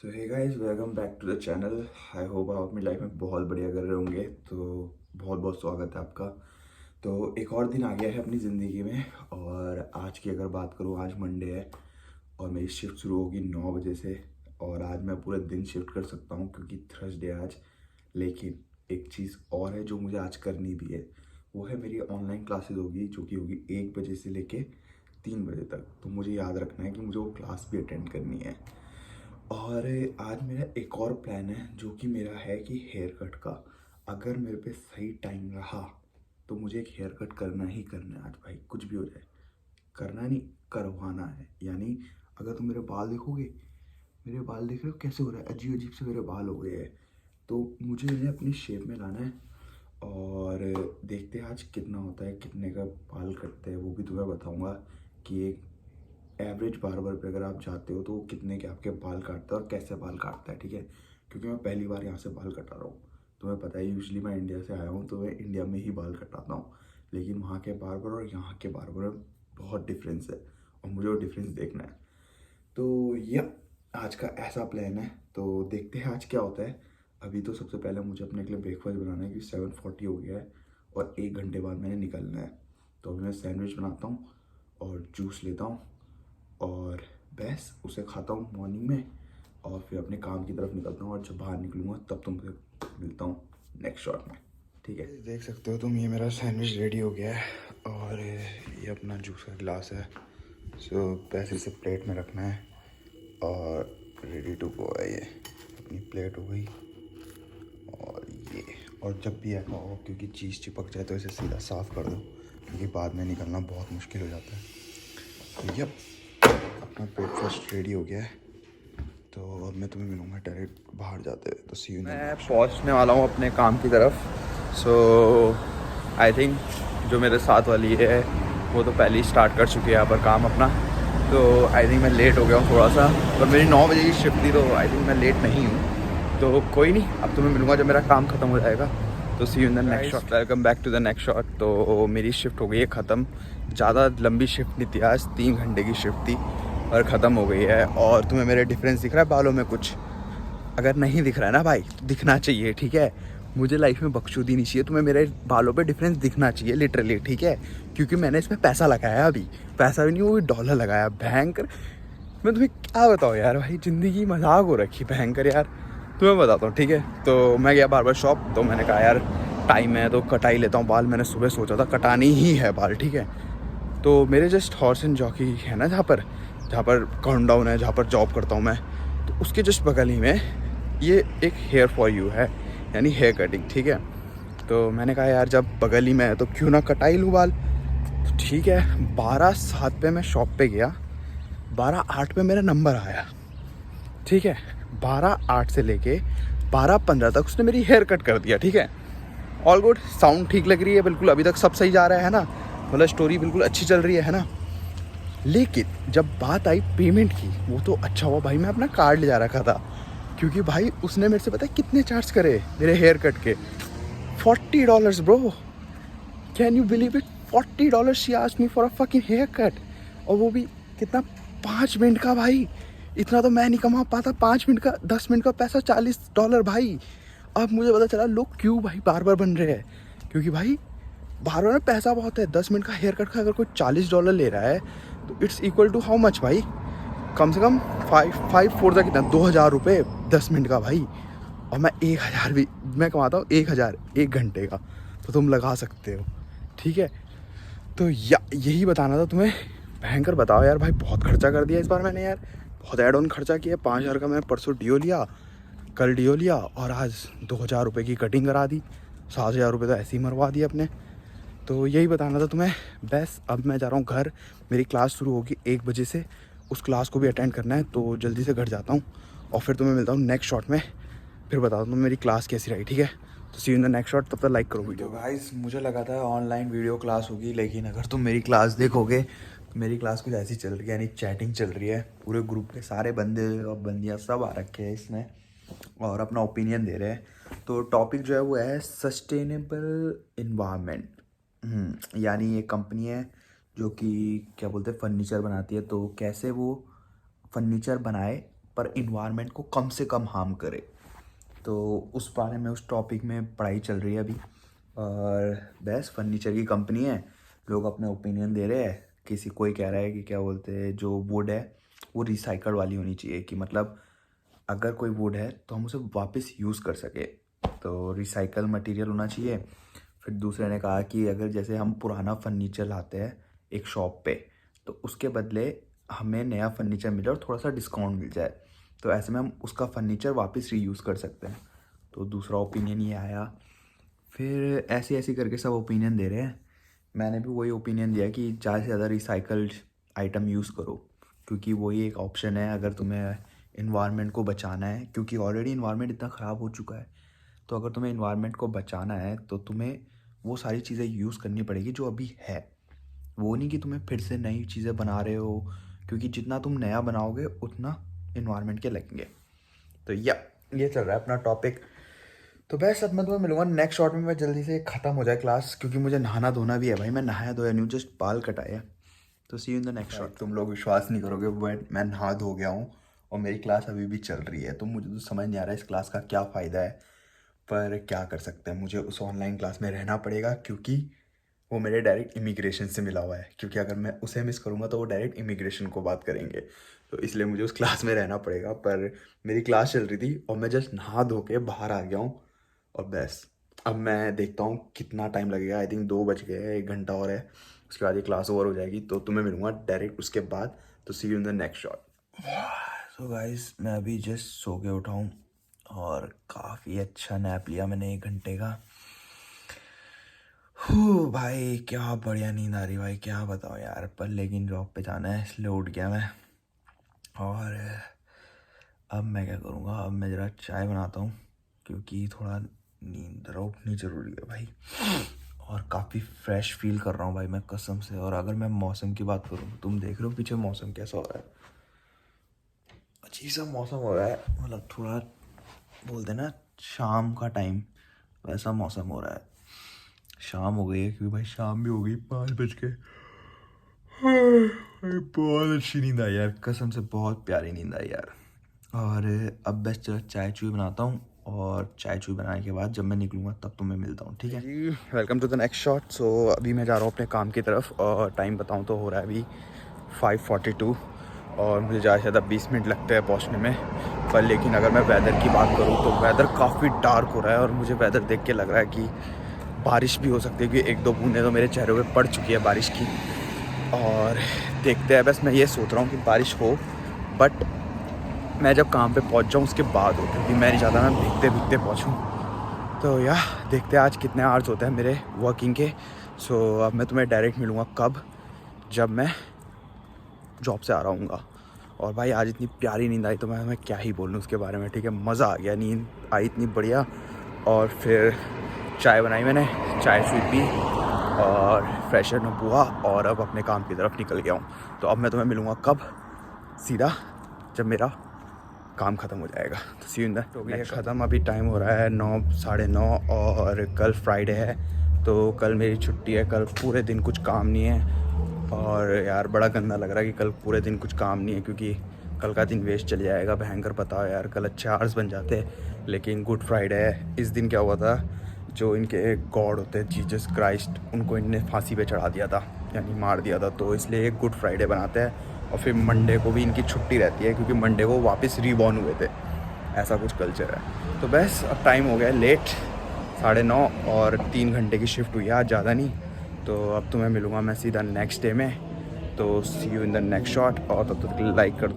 So hey guys, welcome back to the channel. I hope आप अपनी life में बहुत बढ़िया कर रहे होंगे। तो बहुत बहुत स्वागत है आपका। तो एक और दिन आ गया है अपनी ज़िंदगी में। और आज की अगर बात करूँ, आज मंडे है और मेरी शिफ्ट शुरू होगी 9 बजे से। और आज मैं पूरे दिन शिफ्ट कर सकता हूँ क्योंकि थर्सडे है आज। लेकिन एक चीज़ और है जो मुझे आज करनी भी है, वो है मेरी ऑनलाइन क्लासेस होगी जो कि होगी 1 बजे से लेके 3 बजे तक। तो मुझे याद रखना है कि मुझे वो क्लास भी अटेंड करनी है। और आज मेरा एक और प्लान है जो कि मेरा है कि हेयर कट का। अगर मेरे पे सही टाइम रहा तो मुझे एक हेयर कट करना ही करना है आज भाई, कुछ भी हो जाए। करना नहीं, करवाना है। यानी अगर तुम मेरे बाल देखोगे, मेरे बाल देख रहे हो कैसे हो रहा है, अजीब अजीब से मेरे बाल हो गए हैं। तो मुझे इन्हें अपनी शेप में लाना है। और देखते हैं आज कितना होता है, कितने का बाल कटते हैं वो भी तुम्हें बताऊंगा कि एक एवरेज बार्बर पे अगर आप जाते हो तो वो कितने के आपके बाल काटता है और कैसे बाल काटता है, ठीक है। क्योंकि मैं पहली बार यहाँ से बाल कटा रहा हूँ। तुम्हें पता है यूजुअली मैं इंडिया से आया हूँ तो मैं इंडिया में ही बाल कटाता हूँ। लेकिन वहाँ के बार्बर और यहाँ के बार्बर में बहुत डिफरेंस है और मुझे वो डिफरेंस देखना है। तो यह आज का ऐसा प्लान है। तो देखते हैं आज क्या होता है। अभी तो सबसे पहले मुझे अपने के लिए ब्रेकफास्ट बनाना है क्योंकि 7:40 हो गया है और 1 घंटे बाद मैंने निकलना है। तो अभी मैं सैंडविच बनाता हूँ और जूस लेता हूँ और बस उसे खाता हूँ मॉर्निंग में। और फिर अपने काम की तरफ निकलता हूँ और जब बाहर निकलूँगा तब तुमसे मिलता हूँ नेक्स्ट शॉट में, ठीक है। देख सकते हो तुम, ये मेरा सैंडविच रेडी हो गया है और ये अपना जूस का गिलास है। सो बस इसे प्लेट में रखना है और रेडी टू गो है। ये अपनी प्लेट हो गई। और ये, और जब भी ऐसा हो क्योंकि चीज़ चिपक जाए तो इसे सीधा साफ़ कर दो क्योंकि बाद में निकलना बहुत मुश्किल हो जाता है। तो यप, अपना ब्रेकफास्ट रेडी हो गया है। तो अब मैं तुम्हें मिलूँगा डायरेक्ट बाहर जाते हुए। तो सी यू। मैं पहुंचने वाला हूँ अपने काम की तरफ। सो आई थिंक जो मेरे साथ वाली है वो तो पहले ही स्टार्ट कर चुकी है यहाँ पर काम अपना। तो आई थिंक मैं लेट हो गया हूँ थोड़ा सा, पर मेरी 9 बजे की शिफ्ट थी तो आई थिंक मैं लेट नहीं हूँ। तो कोई नहीं, अब तुम्हें मिलूँगा जब मेरा काम ख़त्म हो जाएगा। तो see you in the next shot. Welcome back to the next shot. तो मेरी शिफ्ट हो गई है ख़त्म। ज़्यादा लंबी शिफ्ट नहीं थी आज, 3 घंटे की शिफ्ट थी और ख़त्म हो गई है। और तुम्हें मेरे डिफरेंस दिख रहा है बालों में कुछ? अगर नहीं दिख रहा है ना भाई, तो दिखना चाहिए, ठीक है। मुझे लाइफ में बख्शुदी नहीं चाहिए, तुम्हें मेरे बालों पे डिफरेंस दिखना चाहिए लिटरली, ठीक है। क्योंकि मैंने इसमें पैसा लगाया, अभी पैसा भी नहीं, वो भी डॉलर लगाया भयंकर। मैं तुम्हें क्या बताऊँ यार भाई, ज़िंदगी मजाक हो रखी भयंकर यार। तुम्हें बताता हूँ, ठीक है। तो मैं गया बार्बर शॉप, तो मैंने कहा यार टाइम है तो कटा ही लेता हूँ बाल। मैंने सुबह सोचा था कटानी ही है बाल, ठीक है। तो मेरे जस्ट हॉर्स एंड जॉकी है ना, जहाँ पर काउंटडाउन है, जहाँ पर जॉब करता हूँ मैं, तो उसके जस्ट बगल ही में ये एक हेयर फॉर यू है, यानी हेयर कटिंग, ठीक है। तो मैंने कहा यार जब बगल ही में है तो क्यों ना कटा ही लूँ बाल। तो ठीक है, 12:07 पे मैं शॉप पे गया, 12:08 पे मेरा नंबर आया, ठीक है। 12:08 से लेके 12:15 तक उसने मेरी हेयर कट कर दिया, ठीक है। ऑल गुड, साउंड ठीक लग रही है बिल्कुल, अभी तक सब सही जा रहा है ना, मतलब स्टोरी बिल्कुल अच्छी चल रही है ना। लेकिन जब बात आई पेमेंट की, वो तो अच्छा हुआ भाई मैं अपना कार्ड ले जा रखा था, क्योंकि भाई उसने मेरे से पता है कितने चार्ज करे मेरे हेयर कट के? $40 bro, can you believe it? $40 she asked me for a fucking hair cut. और वो भी कितना, 5 मिनट का भाई। इतना तो मैं नहीं कमा पाता, 5 मिनट का, 10 मिनट का पैसा $40 भाई। अब मुझे पता चला लोग क्यों भाई बार बार बन रहे हैं, क्योंकि भाई बार बार में पैसा बहुत है। 10 मिनट का हेयर कट का अगर कोई $40 ले रहा है तो it's equal to how much भाई? कम से कम 5 4 का कितना, 2,000 रुपये 10 मिनट का भाई। और मैं 1,000 भी मैं कमाता हूँ, 1,000 1 घंटे का, तो तुम लगा सकते हो, ठीक है। तो यही बताना था तुम्हें। भयंकर बताओ यार भाई, बहुत खर्चा कर दिया इस बार मैंने यार, बहुत एड ऑन खर्चा किया। 5,000 का मैंने परसों डिओ लिया, कल डिओ लिया और आज 2,000 रुपये की कटिंग करा दी। 7,000 रुपये तो ऐसे ही मरवा दिए अपने। तो यही बताना था तुम्हें। बस अब मैं जा रहा हूँ घर, मेरी क्लास शुरू होगी 1 बजे से, उस क्लास को भी अटेंड करना है, तो जल्दी से घर जाता हूँ और फिर तुम्हें मिलता हूँ नेक्स्ट शॉट में। फिर बताता हूँ मेरी क्लास कैसी रही, ठीक है। तो see you in the next shot, तब तक लाइक करो वीडियो। तो गाइस मुझे लगा था ऑनलाइन वीडियो क्लास होगी, लेकिन अगर तुम मेरी क्लास देखोगे तो मेरी क्लास कुछ ऐसी चल रही है, यानी चैटिंग चल रही है। पूरे ग्रुप के सारे बंदे और बंदियाँ सब आ रखे हैं इसमें और अपना ओपिनियन दे रहे हैं। तो टॉपिक जो है वो है सस्टेनेबल इन्वायरमेंट। यानी ये कंपनी है जो कि क्या बोलते हैं, फर्नीचर बनाती है। तो कैसे वो फर्नीचर बनाए पर इन्वायरमेंट को कम से कम हार्म करे। तो उस बारे में, उस टॉपिक में पढ़ाई चल रही है अभी। और बेस्ट फर्नीचर की कंपनी है, लोग अपने ओपिनियन दे रहे हैं। किसी कोई कह रहा है कि क्या बोलते हैं, जो वुड है वो रिसाइकल वाली होनी चाहिए, कि मतलब अगर कोई वुड है तो हम उसे वापस यूज़ कर सके, तो रिसाइकल मटेरियल होना चाहिए। फिर दूसरे ने कहा कि अगर जैसे हम पुराना फर्नीचर लाते हैं एक शॉप पे, तो उसके बदले हमें नया फर्नीचर मिले और थोड़ा सा डिस्काउंट मिल जाए, तो ऐसे में हम उसका फर्नीचर वापस रीयूज़ कर सकते हैं। तो दूसरा ओपिनियन ये आया। फिर ऐसे ऐसे करके सब ओपिनियन दे रहे हैं। मैंने भी वही ओपिनियन दिया कि ज़्यादा से ज़्यादा रिसाइकल्ड आइटम यूज़ करो, क्योंकि वही एक ऑप्शन है अगर तुम्हें इन्वायरमेंट को बचाना है, क्योंकि ऑलरेडी इन्वायरमेंट इतना ख़राब हो चुका है। तो अगर तुम्हें इन्वायरमेंट को बचाना है तो तुम्हें वो सारी चीज़ें यूज़ करनी पड़ेगी जो अभी है। वो नहीं कि तुम्हें फिर से नई चीज़ें बना रहे हो, क्योंकि जितना तुम नया बनाओगे उतना इन्वायरमेंट के लगेंगे। तो ये चल रहा है अपना टॉपिक। तो बस अब मैं तुम्हें मिलूंगा नेक्स्ट शॉट में। मैं जल्दी से ख़त्म हो जाए क्लास, क्योंकि मुझे नहाना धोना भी है भाई। मैं नहाया धोया नहीं, जस्ट बाल कटाया। तो see you in the next shot. तुम लोग विश्वास नहीं करोगे, बट मैं नहा धो गया हूँ और मेरी क्लास अभी भी चल रही है। तो मुझे तो समझ नहीं आ रहा है इस क्लास का क्या फ़ायदा है, पर क्या कर सकते हैं, मुझे उस ऑनलाइन क्लास में रहना पड़ेगा, क्योंकि वो मेरे डायरेक्ट इमिग्रेशन से मिला हुआ है। क्योंकि अगर मैं उसे मिस करूँगा तो वो डायरेक्ट इमिग्रेशन को बात करेंगे, तो इसलिए मुझे उस क्लास में रहना पड़ेगा। पर मेरी क्लास चल रही थी और मैं जस्ट नहा धो के बाहर आ गया हूँ। और बस अब मैं देखता हूँ कितना टाइम लगेगा। आई थिंक 2 बज गए हैं, 1 घंटा और है, उसके बाद ये क्लास ओवर हो जाएगी। तो तुम्हें मिलूँगा डायरेक्ट उसके बाद। तो see you in the next shot. So guys, मैं अभी जस्ट सो के उठा हूँ और काफ़ी अच्छा नैप लिया मैंने 1 घंटे का। भाई क्या बढ़िया नींद आ रही भाई, क्या बताओ यार। पर लेकिन जॉब पे जाना है इसलिए उठ गया मैं। और अब मैं क्या करूँगा, अब मैं ज़रा चाय बनाता हूँ, क्योंकि थोड़ा नींद उठनी ज़रूरी है भाई। और काफ़ी फ्रेश फील कर रहा हूँ भाई मैं, कसम से। और अगर मैं मौसम की बात करूँ, तुम देख रहे हो पीछे मौसम कैसा हो रहा है, अजीब सा मौसम हो रहा है। मतलब थोड़ा बोलते ना शाम का टाइम, वैसा मौसम हो रहा है। शाम हो गई है, क्योंकि भाई शाम भी हो गई, 5 बज के। बहुत अच्छी नींद आई यार, कसम से बहुत प्यारी नींद आई यार। और अब बस चलो चाय चूई बनाता हूँ, और चाय चूई बनाने के बाद जब मैं निकलूँगा तब तुम्हें मिलता हूँ, ठीक है जी। Welcome to the next shot. So अभी मैं जा रहा हूँ अपने काम की तरफ, और टाइम बताऊँ तो हो रहा है अभी 5:42, और मुझे ज़्यादा से ज़्यादा 20 मिनट लगते हैं पहुँचने में। पर लेकिन अगर मैं वेदर की बात करूँ तो वेदर काफ़ी डार्क हो रहा है, और मुझे वेदर देख के लग रहा है कि बारिश भी हो सकती है, क्योंकि 1-2 बूंदें तो मेरे चेहरे पे पड़ चुकी है बारिश की। और देखते हैं, बस मैं ये सोच रहा हूँ कि बारिश हो, बट मैं जब काम पे पहुँच जाऊँ उसके बाद हो, क्योंकि मैं नहीं चाहता मैं भीगते भीगते पहुँचूँ। तो देखते हैं आज कितने आवर्स होते हैं मेरे वर्किंग के। सो अब मैं तुम्हें डायरेक्ट मिलूँगा कब, जब मैं जॉब से आ रहा हूँगा। और भाई आज इतनी प्यारी नींद आई तो मैं क्या ही बोलूँ उसके बारे में, ठीक है। मज़ा आ गया, नींद आई इतनी बढ़िया। और फिर चाय बनाई मैंने, चाय शुई पी और फ्रेशन अप हुआ, और अब अपने काम की तरफ निकल गया हूँ। तो अब मैं तुम्हें मिलूँगा कब, सीधा जब मेरा काम ख़त्म हो जाएगा। तो see you in the next. ख़त्म, अभी टाइम हो रहा है 9, 9:30, और कल फ्राइडे है, तो कल मेरी छुट्टी है। कल पूरे दिन कुछ काम नहीं है, और यार बड़ा गंदा लग रहा है कि कल पूरे दिन कुछ काम नहीं है, क्योंकि कल का दिन वेस्ट चल जाएगा। भयंकर पता है यार, कल अच्छे आवर्स बन जाते हैं। लेकिन गुड फ्राइडे है, इस दिन क्या हुआ था, जो इनके गॉड होते हैं जीसस क्राइस्ट, उनको इनने फांसी पे चढ़ा दिया था, यानी मार दिया था। तो इसलिए गुड फ्राइडे बनाते हैं। और फिर मंडे को भी इनकी छुट्टी रहती है, क्योंकि मंडे को वापस रीबॉर्न हुए थे, ऐसा कुछ कल्चर है। तो बस अब टाइम हो गया लेट, 9:30, और 3 घंटे की शिफ्ट हुई है आज, ज़्यादा नहीं। तो अब तुम्हें मिलूँगा मैं सीधा नेक्स्ट डे में। तो see you in the next shot, और तब तक लाइक कर दो।